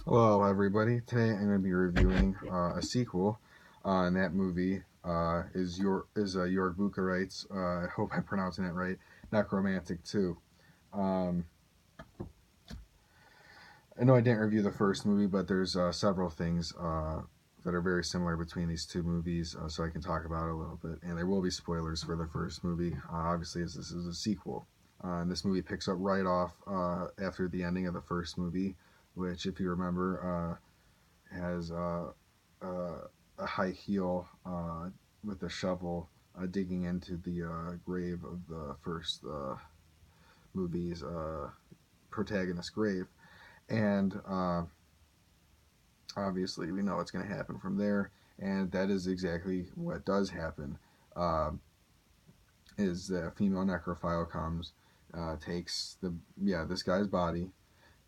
Hello, everybody. Today I'm going to be reviewing a sequel, and that movie York Bucharest's. I hope I'm pronouncing it right. Nekromantik 2. Um, I know I didn't review the first movie, but there's several things that are very similar between these two movies, so I can talk about it a little bit. And there will be spoilers for the first movie, obviously, as this is a sequel. And this movie picks up right off after the ending of the first movie, which, if you remember, has a high heel with a shovel digging into the grave of the first movie's protagonist's grave. And obviously, we know what's going to happen from there. And that is exactly what does happen. Uh, is that a female necrophile comes, takes this guy's body,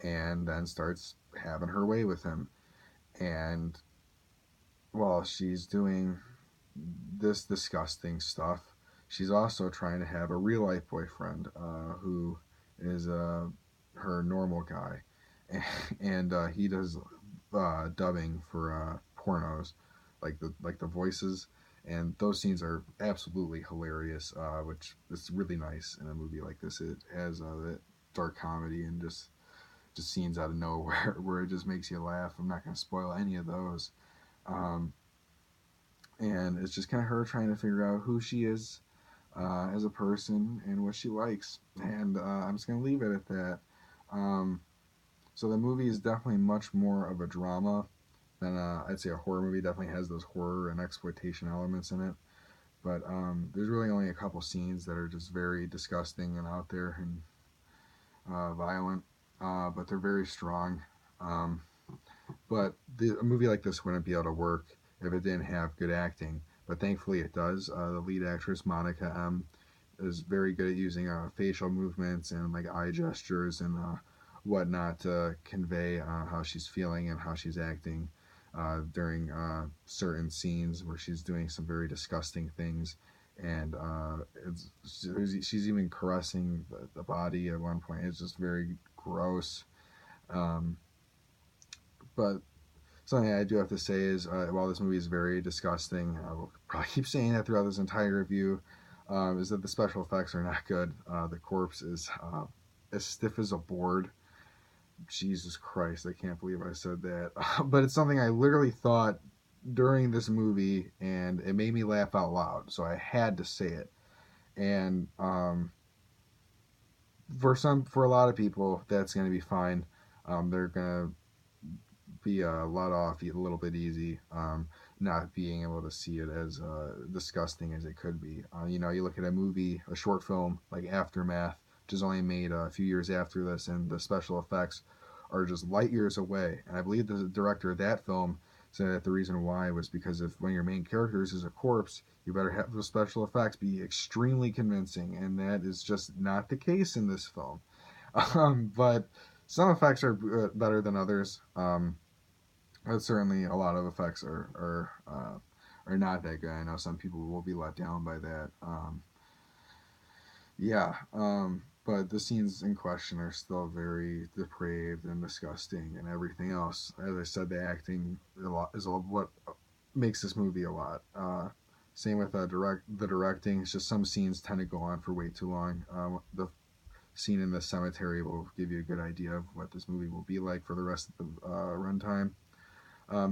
and then starts having her way with him. And while she's doing this disgusting stuff, she's also trying to have a real life boyfriend who is her normal guy, and he does dubbing for pornos, like the voices, and those scenes are absolutely hilarious, which is really nice in a movie like this. It has that dark comedy and just scenes out of nowhere where it just makes you laugh. I'm not going to spoil any of those. Um, and it's just kind of her trying to figure out who she is as a person and what she likes. And I'm just gonna leave it at that. Um, so the movie is definitely much more of a drama than I'd say a horror movie. Definitely has those horror and exploitation elements in it. But there's really only a couple scenes that are just very disgusting and out there and violent, but they're very strong. Um, but a movie like this wouldn't be able to work if it didn't have good acting. But thankfully, it does. The lead actress Monica M is very good at using facial movements and like eye gestures and whatnot to convey how she's feeling and how she's acting during certain scenes where she's doing some very disgusting things. And she's even caressing the body at one point. It's just very gross. Um, but something I do have to say is, while this movie is very disgusting, I will probably keep saying that throughout this entire review, is that the special effects are not good. The corpse is as stiff as a board. Jesus Christ, I can't believe I said that. But it's something I literally thought during this movie, and it made me laugh out loud, so I had to say it. And for a lot of people, that's going to be fine. They're going to be let off a little bit easy, not being able to see it as disgusting as it could be. You look at a movie, a short film like Aftermath, which is only made a few years after this, and the special effects are just light years away. And I believe the director of that film said that the reason why was because if one of your main characters is a corpse, you better have the special effects be extremely convincing, and that is just not the case in this film. But some effects are better than others. But certainly a lot of effects are not that good. I know some people will be let down by that. Yeah, but the scenes in question are still very depraved and disgusting, and everything else. As I said, the acting what makes this movie a lot. Same with the directing. It's just some scenes tend to go on for way too long. The scene in the cemetery will give you a good idea of what this movie will be like for the rest of the runtime.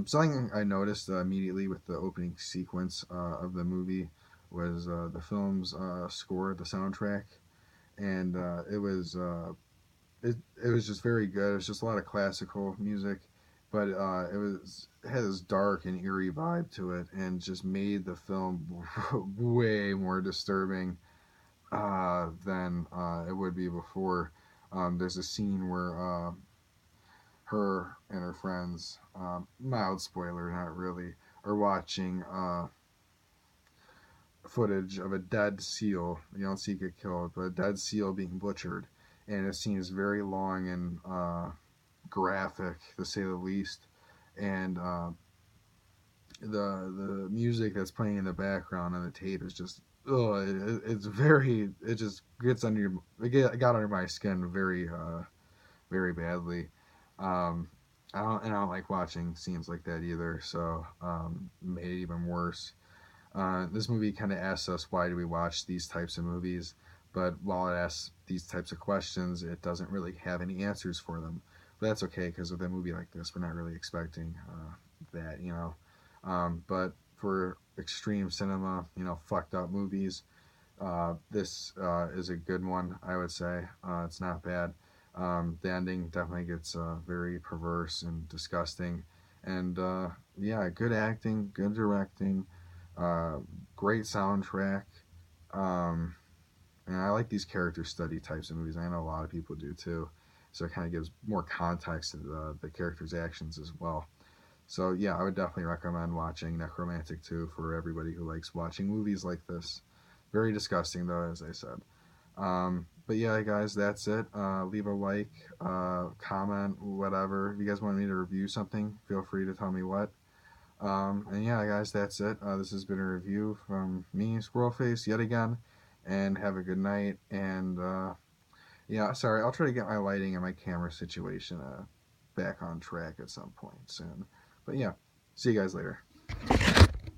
Something I noticed immediately with the opening sequence of the movie was the film's score, the soundtrack, and it was just very good. It was just a lot of classical music, but it had this dark and eerie vibe to it, and just made the film way more disturbing than it would be before. There's a scene where her and her friends, mild spoiler, not really, are watching footage of a dead seal. You don't see it get killed, but a dead seal being butchered. And the scene is very long and graphic, to say the least. And the music that's playing in the background on the tape is just it's very, it just gets under it got under my skin very very badly. um I don't like watching scenes like that either. So made it even worse. This movie kind of asks us why do we watch these types of movies, but while it asks these types of questions, it doesn't really have any answers for them. But that's okay because with a movie like this, we're not really expecting that, you know. But for extreme cinema, you know, fucked up movies, this is a good one, I would say. It's not bad. The ending definitely gets very perverse and disgusting. And yeah, good acting, good directing, uh, great soundtrack. Um, and I like these character study types of movies. I know a lot of people do too. So it kind of gives more context to the character's actions as well. So yeah, I would definitely recommend watching Necromantic 2 for everybody who likes watching movies like this. Very disgusting though, as I said. But yeah, guys, that's it. Leave a like, comment, whatever. If you guys want me to review something, feel free to tell me what. And yeah, guys, that's it. This has been a review from me, Squirrelface, yet again. And have a good night. And yeah, sorry, I'll try to get my lighting and my camera situation back on track at some point soon. But yeah, see you guys later.